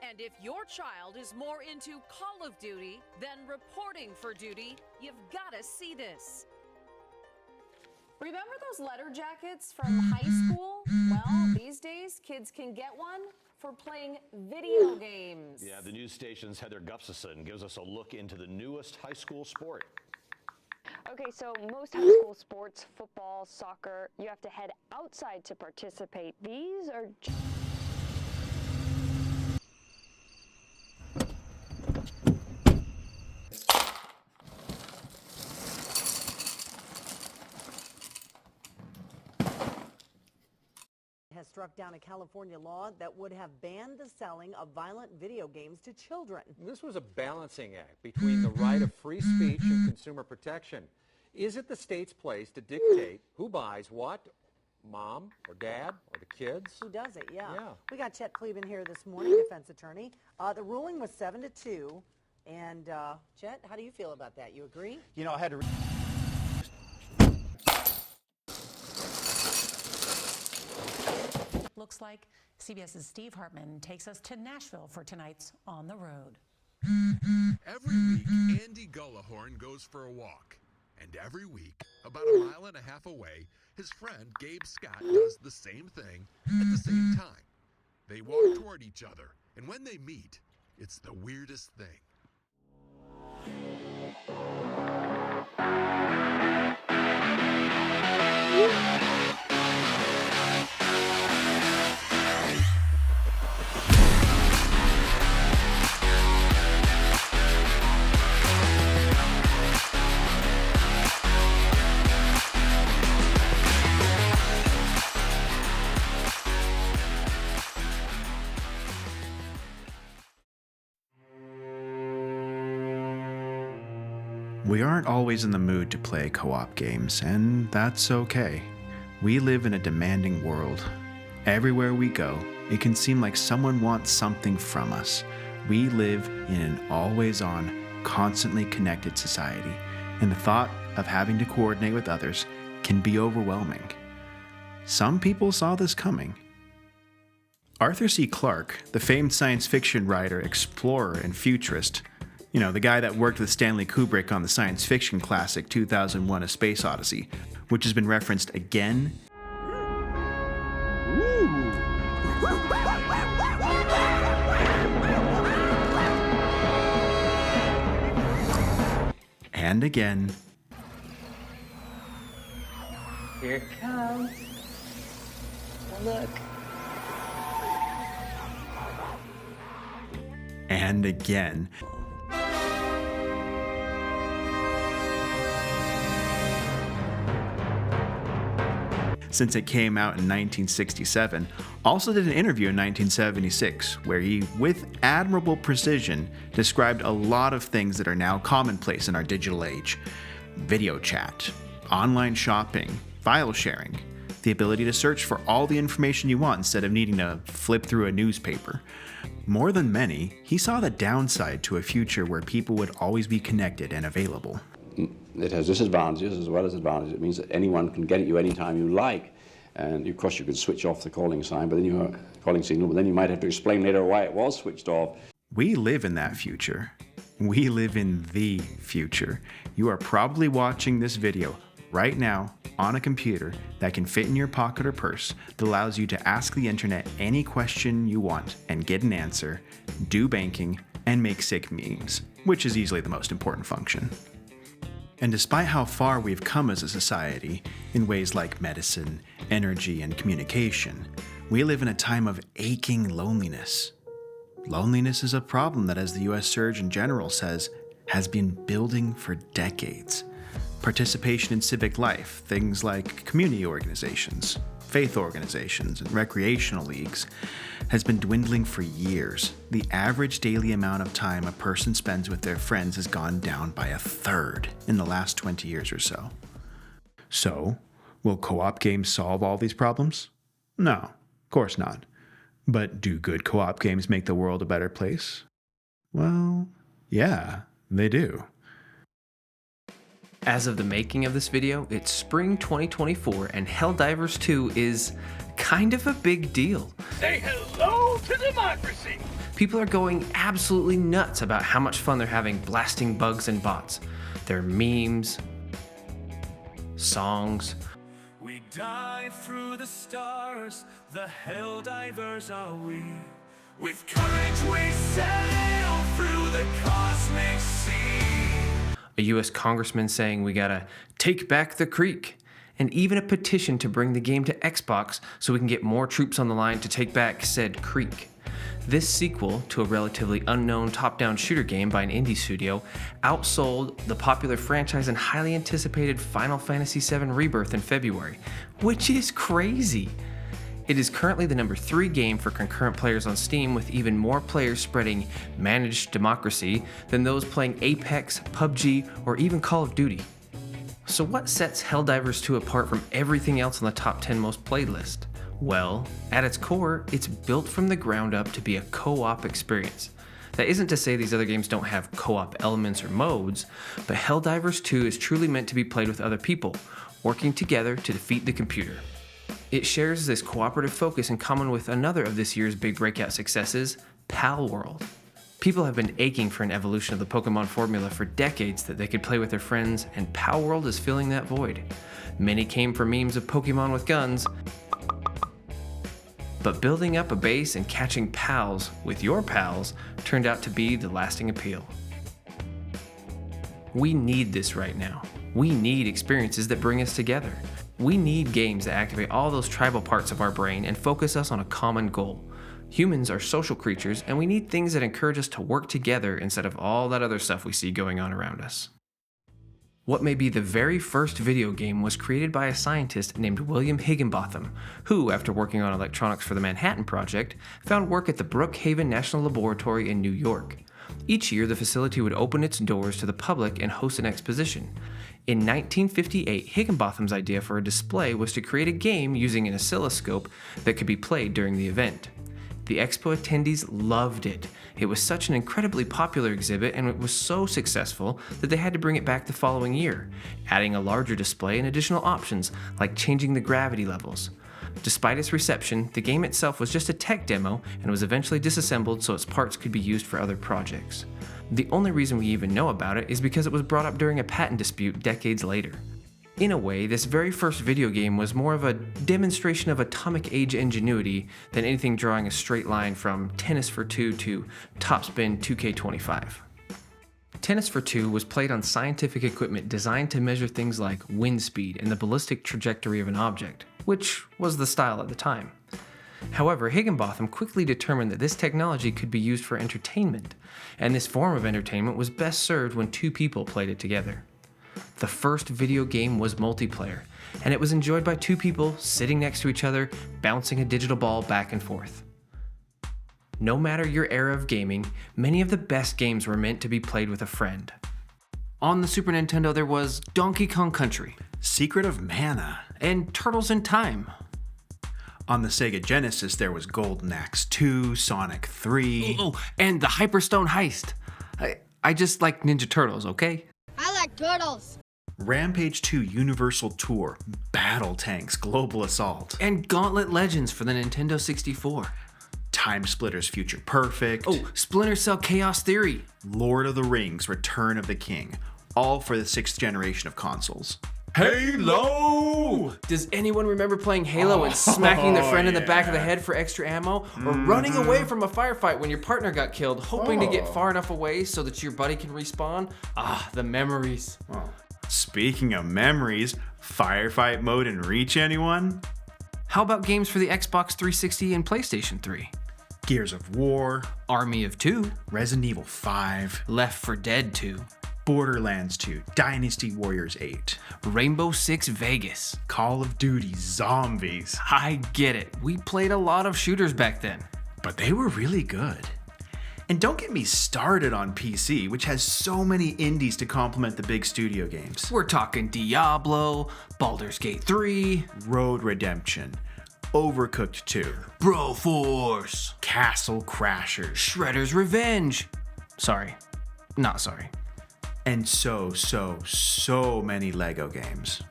And if your child is more into Call of Duty than reporting for duty, you've got to see this. Remember those letter jackets from high school? Well, these days, kids can get one for playing video games. Yeah, the news station's Heather Gustafson gives us a look into the newest high school sport. Okay, so most high school sports, football, soccer, you have to head outside to participate. These are has struck down a California law that would have banned the selling of violent video games to children. This was a balancing act between the right of free speech and consumer protection. Is it the state's place to dictate who buys what? Mom or dad or the kids? Who does it? Yeah. Yeah. We got Chet Kleben here this morning, defense attorney. The ruling was 7-2. And Chet, how do you feel about that? You agree? You know, I had to... Looks like CBS's Steve Hartman takes us to Nashville for tonight's On the Road. Every week, Andy Gullahorn goes for a walk. And every week, about a mile and a half away, his friend Gabe Scott does the same thing at the same time. They walk toward each other, and when they meet, it's the weirdest thing. We aren't always in the mood to play co-op games, and that's okay. We live in a demanding world. Everywhere we go, it can seem like someone wants something from us. We live in an always-on, constantly connected society, and the thought of having to coordinate with others can be overwhelming. Some people saw this coming. Arthur C. Clarke, the famed science fiction writer, explorer, and futurist, you know, the guy that worked with Stanley Kubrick on the science fiction classic 2001: A Space Odyssey, which has been referenced again and again. Here it comes. Oh, look. And again. Since it came out in 1967, also did an interview in 1976 where he, with admirable precision, described a lot of things that are now commonplace in our digital age. Video chat, online shopping, file sharing, the ability to search for all the information you want instead of needing to flip through a newspaper. More than many, he saw the downside to a future where people would always be connected and available. It has disadvantages as well as advantages. It means that anyone can get at you anytime you like. And of course you can switch off the calling sign, but then calling signal, but then you might have to explain later why it was switched off. We live in that future. We live in the future. You are probably watching this video right now on a computer that can fit in your pocket or purse that allows you to ask the internet any question you want and get an answer, do banking, and make sick memes, which is easily the most important function. And despite how far we've come as a society in ways like medicine, energy, and communication, we live in a time of aching loneliness. Loneliness is a problem that, as the U.S. Surgeon General says, has been building for decades. Participation in civic life, things like community organizations, faith organizations, and recreational leagues, has been dwindling for years. The average daily amount of time a person spends with their friends has gone down by 1/3 in the last 20 years or so. So, will co-op games solve all these problems? No, of course not. But do good co-op games make the world a better place? Well, yeah, they do. As of the making of this video, it's spring 2024 and Helldivers 2 is kind of a big deal. Say hello to democracy! People are going absolutely nuts about how much fun they're having blasting bugs and bots. Their memes, songs. We dive through the stars, the Helldivers are we. With courage we sail through the cosmic sea. A US congressman saying we gotta take back the creek. And even a petition to bring the game to Xbox so we can get more troops on the line to take back said creek. This sequel to a relatively unknown top-down shooter game by an indie studio outsold the popular franchise and highly anticipated Final Fantasy VII Rebirth in February, which is crazy. It is currently the #3 game for concurrent players on Steam, with even more players spreading managed democracy than those playing Apex, PUBG, or even Call of Duty. So what sets Helldivers 2 apart from everything else on the top 10 most played list? Well, at its core, it's built from the ground up to be a co-op experience. That isn't to say these other games don't have co-op elements or modes, but Helldivers 2 is truly meant to be played with other people, working together to defeat the computer. It shares this cooperative focus in common with another of this year's big breakout successes, Palworld. People have been aching for an evolution of the Pokemon formula for decades that they could play with their friends, and Palworld is filling that void. Many came from memes of Pokemon with guns, but building up a base and catching pals with your pals turned out to be the lasting appeal. We need this right now. We need experiences that bring us together. We need games that activate all those tribal parts of our brain and focus us on a common goal. Humans are social creatures, and we need things that encourage us to work together instead of all that other stuff we see going on around us. What may be the very first video game was created by a scientist named William Higginbotham, who, after working on electronics for the Manhattan Project, found work at the Brookhaven National Laboratory in New York. Each year, the facility would open its doors to the public and host an exposition. In 1958, Higginbotham's idea for a display was to create a game using an oscilloscope that could be played during the event. The expo attendees loved it. It was such an incredibly popular exhibit, and it was so successful that they had to bring it back the following year, adding a larger display and additional options like changing the gravity levels. Despite its reception, the game itself was just a tech demo and was eventually disassembled so its parts could be used for other projects. The only reason we even know about it is because it was brought up during a patent dispute decades later. In a way, this very first video game was more of a demonstration of atomic age ingenuity than anything drawing a straight line from Tennis for Two to Topspin 2K25. Tennis for Two was played on scientific equipment designed to measure things like wind speed and the ballistic trajectory of an object, which was the style at the time. However, Higginbotham quickly determined that this technology could be used for entertainment, and this form of entertainment was best served when two people played it together. The first video game was multiplayer, and it was enjoyed by two people sitting next to each other, bouncing a digital ball back and forth. No matter your era of gaming, many of the best games were meant to be played with a friend. On the Super Nintendo, there was Donkey Kong Country, Secret of Mana, and Turtles in Time. On the Sega Genesis, there was Golden Axe 2, Sonic 3. Oh, and the Hyperstone Heist. I just like Ninja Turtles, okay? I like turtles. Rampage 2 Universal Tour, Battle Tanks Global Assault, and Gauntlet Legends for the Nintendo 64. Time Splitters Future Perfect. Oh, Splinter Cell Chaos Theory. Lord of the Rings Return of the King, all for the 6th generation of consoles. Halo! Does anyone remember playing Halo and smacking their friend in the back of the head for extra ammo? Or running away from a firefight when your partner got killed, hoping to get far enough away so that your buddy can respawn? Ah, the memories. Speaking of memories, firefight mode in Reach, anyone? How about games for the Xbox 360 and PlayStation 3? Gears of War, Army of Two, Resident Evil 5, Left 4 Dead 2, Borderlands 2, Dynasty Warriors 8, Rainbow Six Vegas, Call of Duty Zombies. I get it. We played a lot of shooters back then. But they were really good. And don't get me started on PC, which has so many indies to complement the big studio games. We're talking Diablo, Baldur's Gate 3, Road Redemption, Overcooked 2, Broforce, Castle Crashers, Shredder's Revenge. Sorry, not sorry. And so many Lego games.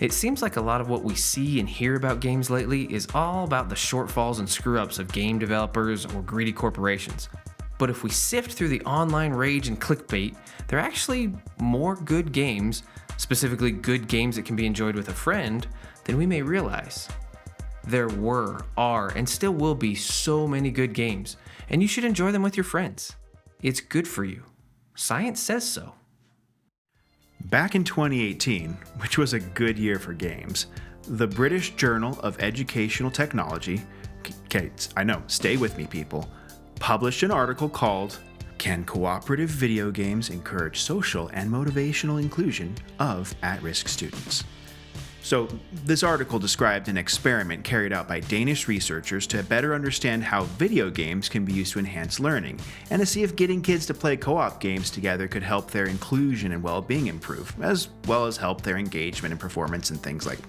It seems like a lot of what we see and hear about games lately is all about the shortfalls and screw-ups of game developers or greedy corporations. But if we sift through the online rage and clickbait, there are actually more good games, specifically good games that can be enjoyed with a friend, than we may realize. There were, are, and still will be so many good games, and you should enjoy them with your friends. It's good for you. Science says so. Back in 2018, which was a good year for games, the British Journal of Educational Technology, okay, I know, stay with me people, published an article called "Can Cooperative Video Games Encourage Social and Motivational Inclusion of At-Risk Students?" So this article described an experiment carried out by Danish researchers to better understand how video games can be used to enhance learning, and to see if getting kids to play co-op games together could help their inclusion and well-being improve, as well as help their engagement and performance in things like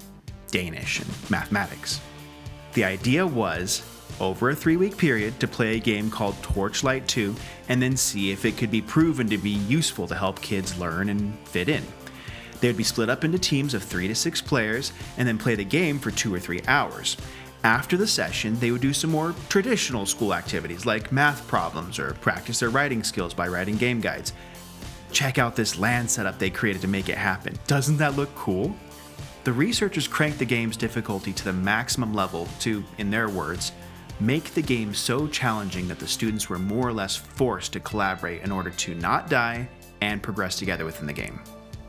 Danish and mathematics. The idea was, over a 3-week period, to play a game called Torchlight 2 and then see if it could be proven to be useful to help kids learn and fit in. They would be split up into teams of 3 to 6 players and then play the game for 2 or 3 hours. After the session, they would do some more traditional school activities like math problems or practice their writing skills by writing game guides. Check out this LAN setup they created to make it happen. Doesn't that look cool? The researchers cranked the game's difficulty to the maximum level to, in their words, make the game so challenging that the students were more or less forced to collaborate in order to not die and progress together within the game.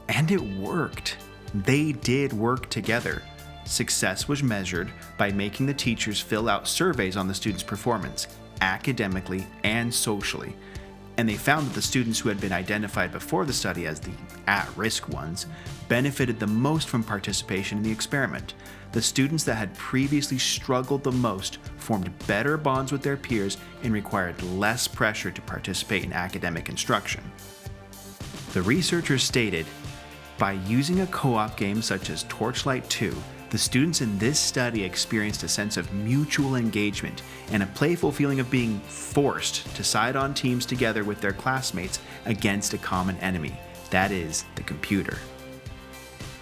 And it worked. They did work together. Success was measured by making the teachers fill out surveys on the students' performance, academically and socially. And they found that the students who had been identified before the study as the at-risk ones benefited the most from participation in the experiment. The students that had previously struggled the most formed better bonds with their peers and required less pressure to participate in academic instruction. The researchers stated, by using a co-op game such as Torchlight 2, the students in this study experienced a sense of mutual engagement and a playful feeling of being forced to side on teams together with their classmates against a common enemy, that is, the computer.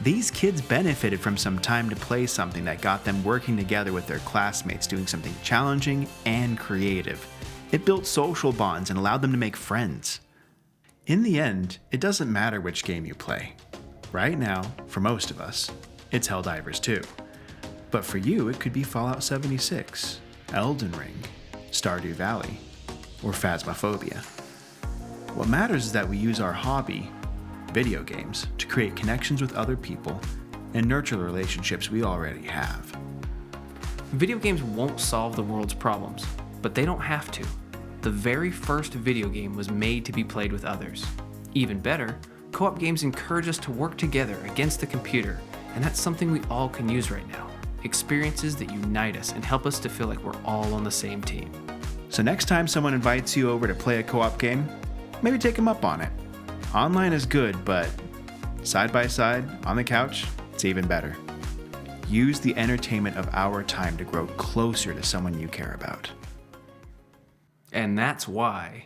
These kids benefited from some time to play something that got them working together with their classmates, doing something challenging and creative. It built social bonds and allowed them to make friends. In the end, it doesn't matter which game you play. Right now, for most of us, it's Helldivers 2. But for you, it could be Fallout 76, Elden Ring, Stardew Valley, or Phasmophobia. What matters is that we use our hobby, video games, to create connections with other people and nurture the relationships we already have. Video games won't solve the world's problems, but they don't have to. The very first video game was made to be played with others. Even better, co-op games encourage us to work together against the computer, and that's something we all can use right now. Experiences that unite us and help us to feel like we're all on the same team. So next time someone invites you over to play a co-op game, maybe take them up on it. Online is good, but side by side, on the couch, it's even better. Use the entertainment of our time to grow closer to someone you care about. And that's why